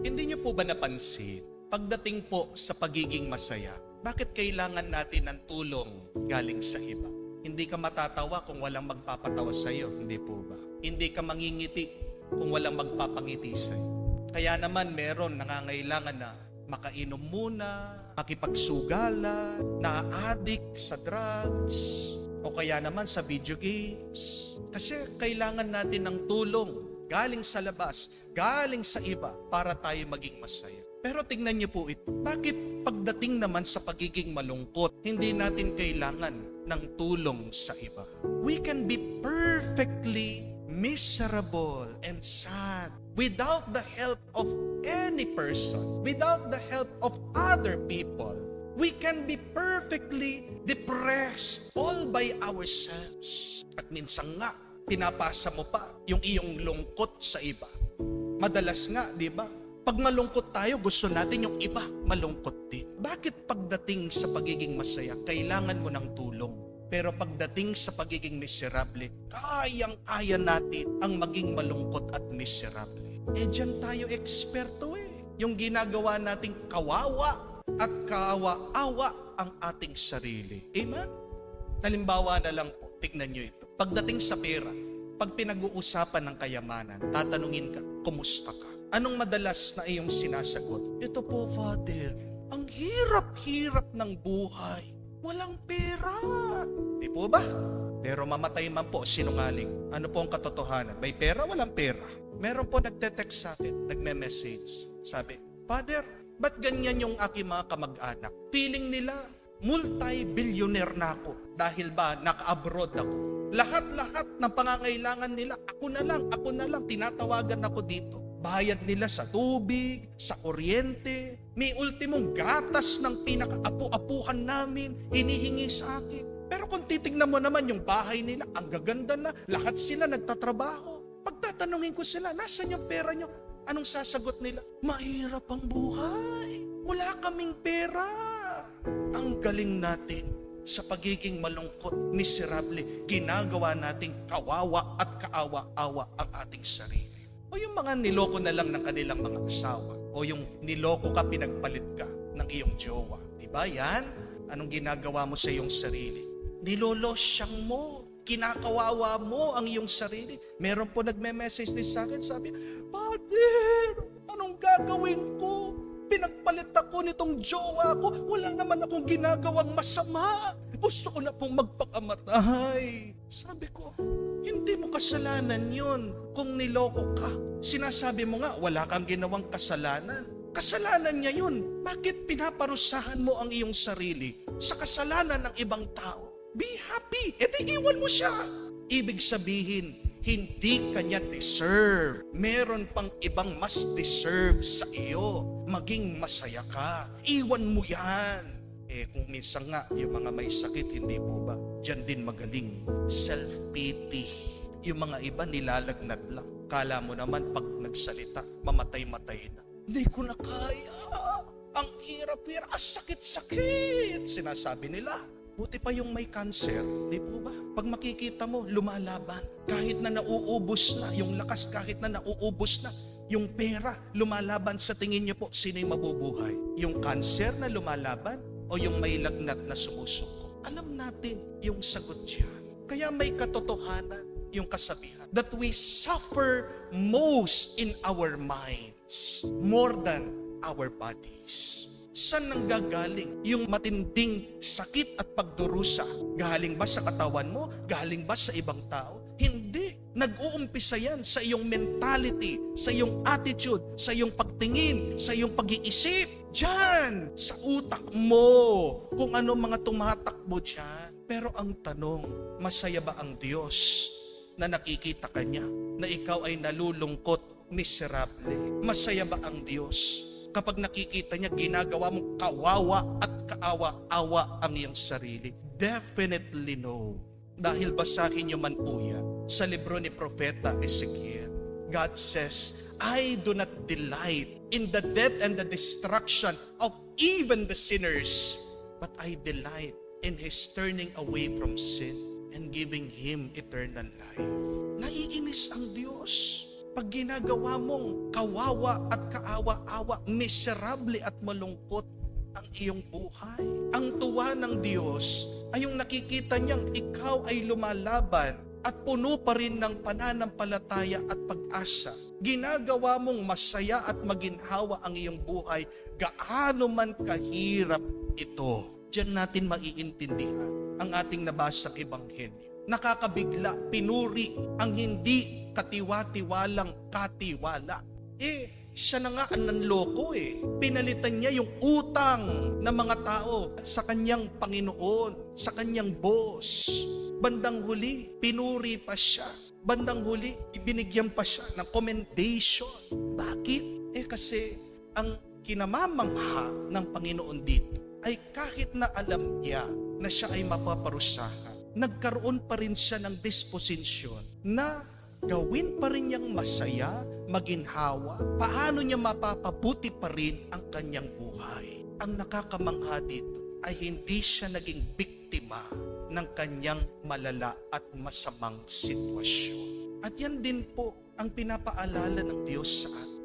Hindi niyo po ba napansin, pagdating po sa pagiging masaya, bakit kailangan natin ng tulong galing sa iba? Hindi ka matatawa kung walang magpapatawa sa iyo, hindi po ba? Hindi ka mangingiti kung walang magpapangiti sa iyo. Kaya naman meron nangangailangan na makainom muna, makipagsugala, na-addict sa drugs, o kaya naman sa video games. Kasi kailangan natin ng tulong galing sa labas, galing sa iba, para tayo maging masaya. Pero tingnan niyo po ito. Bakit pagdating naman sa pagiging malungkot, hindi natin kailangan ng tulong sa iba? We can be perfectly miserable and sad without the help of any person, without the help of other people. We can be perfectly depressed all by ourselves. At minsan nga, pinapasa mo pa yung iyong lungkot sa iba. Madalas nga, di ba? Pag malungkot tayo, gusto natin yung iba malungkot din. Bakit pagdating sa pagiging masaya, kailangan mo ng tulong? Pero pagdating sa pagiging miserable, kayang-kaya natin ang maging malungkot at miserable. Diyan tayo eksperto Yung ginagawa nating kawawa at kaawa-awa ang ating sarili. Amen? Halimbawa na lang po, tignan nyo ito. Pagdating sa pera, pag pinag-uusapan ng kayamanan, tatanungin ka, kumusta ka? Anong madalas na iyong sinasagot? Ito po, Father, ang hirap-hirap ng buhay. Walang pera. Di po ba? Pero mamatay man po, sinungaling. Ano po ang katotohanan? May pera, walang pera. Meron po nagte-text sa akin, nagme-message. Sabi, Father, ba't ganyan yung aking mga kamag-anak? Feeling nila, multi-billionaire na ako. Dahil ba, naka-abroad ako. Lahat-lahat ng pangangailangan nila, ako na lang, tinatawagan ako dito. Bayad nila sa tubig, sa kuryente, may ultimong gatas ng pinaka-apu-apuhan namin, hinihingi sa akin. Pero kung titignan mo naman yung bahay nila, ang gaganda na, lahat sila nagtatrabaho. Pagtatanungin ko sila, nasan yung pera nyo? Anong sasagot nila? Mahirap ang buhay. Wala kaming pera. Ang galing natin sa pagiging malungkot, miserable, ginagawa nating kawawa at kaawa-awa ang ating sarili. O yung mga niloko na lang ng kanilang mga asawa. O yung niloko ka, pinagpalit ka ng iyong jowa. Diba yan? Anong ginagawa mo sa iyong sarili? Nilolosyang mo. Kinakawawa mo ang iyong sarili. Meron po nagme-message din sa akin, sabi, Father, anong gagawin ko? Pinagpalit ako nitong jowa ko. Wala naman akong ginagawang masama. Gusto ko na pong magpakamatay. Sabi ko, hindi mo kasalanan yun kung niloko ka. Sinasabi mo nga, wala kang ginawang kasalanan. Kasalanan niya yun. Bakit pinaparusahan mo ang iyong sarili sa kasalanan ng ibang tao? Be happy. E di iwan mo siya. Ibig sabihin, hindi kanya deserve. Meron pang ibang mas deserve sa iyo. Maging masaya ka. Iwan mo yan. Kung minsan nga, yung mga may sakit, hindi po ba? Diyan din magaling. Self-pity. Yung mga iba nilalagnat lang. Kala mo naman pag nagsalita, mamatay-matay na. Hindi ko na kaya. Ang hirap-hirap. Sakit-sakit. Sinasabi nila. Buti pa yung may cancer, di po ba? Pag makikita mo, lumalaban. Kahit na nauubos na, yung lakas kahit na nauubos na, yung pera lumalaban. Sa tingin niyo po, sino yung mabubuhay? Yung cancer na lumalaban o yung may lagnat na sumusuko? Alam natin yung sagot diyan. Kaya may katotohanan yung kasabihan that we suffer most in our minds more than our bodies. Saan nanggagaling yung matinding sakit at pagdurusa? Galing ba sa katawan mo? Galing ba sa ibang tao? Hindi. Nag-uumpisa yan sa iyong mentality, sa iyong attitude, sa iyong pagtingin, sa iyong pag-iisip. Diyan, sa utak mo, kung ano mga tumatakbo diyan. Pero ang tanong, masaya ba ang Diyos na nakikita ka niya, na ikaw ay nalulungkot, miserable? Masaya ba ang Diyos kapag nakikita niya, ginagawa mong kawawa at kaawa-awa ang iyong sarili? Definitely no. Dahil basahin niyo man po yan sa libro ni Propeta Ezekiel. God says, I do not delight in the death and the destruction of even the sinners, but I delight in his turning away from sin and giving him eternal life. Naiinis ang Diyos Pag ginagawa mong kawawa at kaawa-awa, miserable at malungkot ang iyong buhay. Ang tuwa ng Diyos ay yung nakikita niyang ikaw ay lumalaban at puno pa rin ng pananampalataya at pag-asa. Ginagawa mong masaya at maginhawa ang iyong buhay, gaano man kahirap ito. Diyan natin maiintindihan ang ating nabasang ebanghelyo. Nakakabigla, pinuri ang hindi katiwa-tiwalang katiwala. Siya na nga ang nanloko Pinalitan niya yung utang ng mga tao sa kanyang Panginoon, sa kanyang boss. Bandang huli, pinuri pa siya. Bandang huli, ibinigyan pa siya ng commendation. Bakit? Kasi ang kinamamangha ng Panginoon dito ay kahit na alam niya na siya ay mapaparusahan, nagkaroon pa rin siya ng disposisyon na gawin pa rin niyang masaya, maginhawa, paano niya mapapabuti pa rin ang kanyang buhay. Ang nakakamangha dito ay hindi siya naging biktima ng kanyang malala at masamang sitwasyon. At yan din po ang pinapaalala ng Diyos sa atin.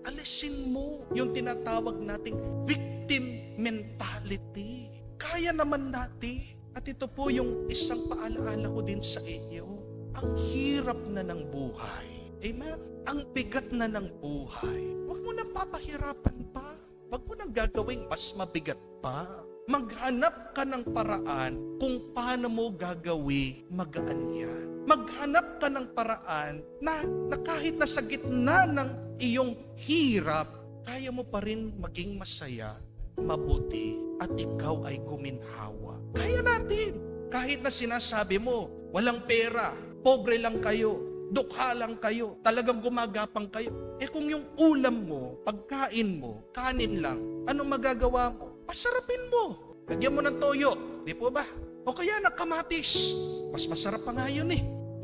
Alisin mo yung tinatawag nating victim mentality. Kaya naman natin. At ito po yung isang paalaala ko din sa inyo. Ang hirap na ng buhay. Amen? Ang bigat na ng buhay. Huwag mo nang papahirapan pa. Huwag mo nang gagawing mas mabigat pa. Maghanap ka ng paraan kung paano mo gagawin magaan yan. Maghanap ka ng paraan na kahit na sa gitna ng iyong hirap, kaya mo pa rin maging masaya, mabuti, at ikaw ay guminhawa. Kaya natin. Kahit na sinasabi mo, walang pera, pobre lang kayo, dukha lang kayo, talagang gumagapang kayo. Kung yung ulam mo, pagkain mo, kanin lang, anong magagawa mo? Pasarapin mo. Lagyan mo ng toyo, di po ba? O kaya ng kamatis. Mas masarap pa nga yun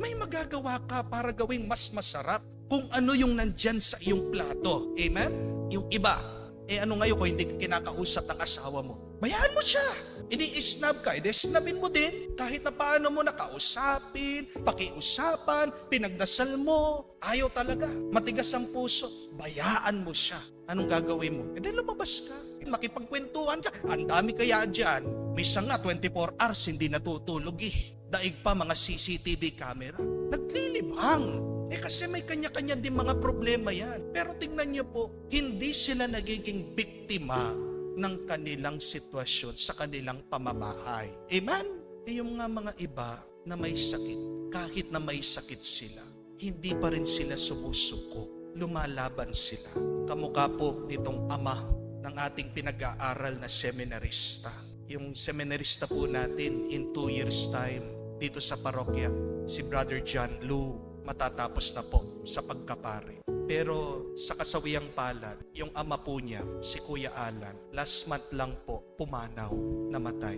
May magagawa ka para gawing mas masarap kung ano yung nandyan sa iyong plato. Amen? Yung iba, ano ngayon kung hindi ka kinakausap ng asawa mo? Bayaan mo siya. Ini-snub ka, snubin mo din. Kahit na paano mo nakausapin, pakiusapan, pinagdasal mo, ayaw talaga. Matigas ang puso, bayaan mo siya. Anong gagawin mo? Lumabas ka. Makipagkwentuhan ka. Ang dami kaya dyan. Misa nga 24 hours hindi natutulog Daig pa mga CCTV camera. Naglilibhang. Kasi may kanya-kanya din mga problema yan. Pero tingnan niyo po, hindi sila nagiging biktima ng kanilang sitwasyon sa kanilang pamamahay. Amen? Yung mga iba na may sakit, kahit na may sakit sila, hindi pa rin sila sumusuko. Lumalaban sila. Kamukha po nitong ama ng ating pinag-aaral na seminarista. Yung seminarista po natin in 2 years time dito sa parokya, si Brother John Lou, matatapos na po sa pagkapare. Pero sa kasawiyang palad, yung ama po niya, si Kuya Alan, last month lang po, pumanaw, namatay.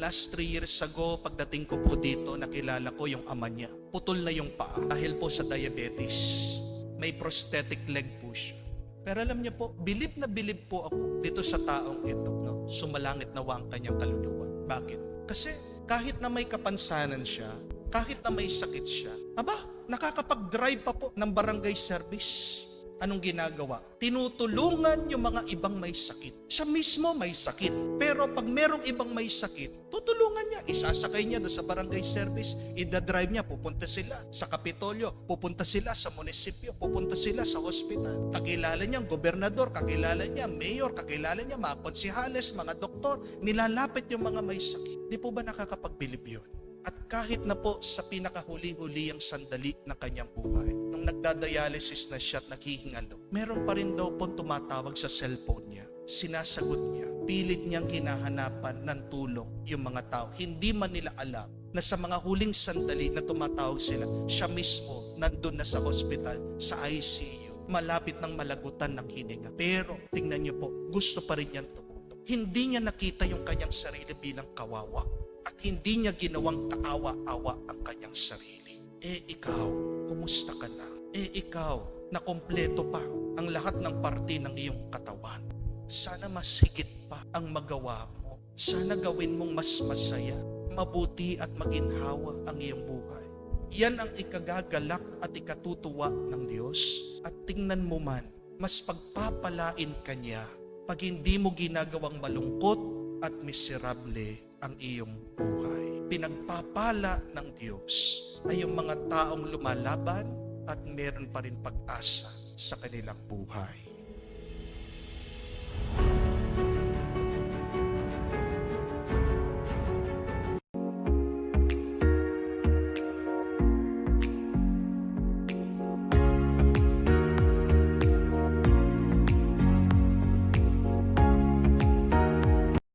Last 3 years ago, pagdating ko po dito, nakilala ko yung ama niya. Putol na yung paa dahil po sa diabetes. May prosthetic leg po siya. Pero alam niyo po, bilib na bilib po ako dito sa taong ito. No? Sumalangit na ang kanyang kaluluwa. Bakit? Kasi kahit na may kapansanan siya, kahit na may sakit siya, nakakapag-drive pa po ng barangay service. Anong ginagawa? Tinutulungan yung mga ibang may sakit. Siya mismo may sakit. Pero pag merong ibang may sakit, tutulungan niya. Isasakay niya doon sa barangay service. Ida-drive niya, pupunta sila sa Kapitolyo, pupunta sila sa munisipyo, pupunta sila sa hospital. Kakilala niya ang gobernador, kakilala niya mayor, kakilala niya mga konsihales, mga doktor. Nilalapit yung mga may sakit. Di po ba nakakapagbilib yun? At kahit na po sa pinakahuli-huli ang sandali ng kanyang buhay, nung nagdadialysis na siya at naghihingalo, meron pa rin daw po tumatawag sa cellphone niya. Sinasagot niya. Pilit niyang hinahanapan ng tulong yung mga tao. Hindi man nila alam na sa mga huling sandali na tumatawag sila, siya mismo nandun na sa hospital, sa ICU, malapit ng malagutan ng hininga. Pero tingnan niyo po, gusto pa rin niyang tumutong. Hindi niya nakita yung kanyang sarili bilang kawawa. At hindi niya ginawang kaawa-awa ang kanyang sarili. Ikaw, kumusta ka na? Ikaw, na kompleto pa ang lahat ng parte ng iyong katawan. Sana mas higit pa ang magawa mo. Sana gawin mong mas masaya, mabuti at maginhawa ang iyong buhay. Yan ang ikagagalak at ikatutuwa ng Diyos. At tingnan mo man, mas pagpapalain ka niya pag hindi mo ginagawang malungkot at miserable ang iyong buhay. Pinagpapala ng Diyos ay yung mga taong lumalaban at meron pa rin pag-asa sa kanilang buhay.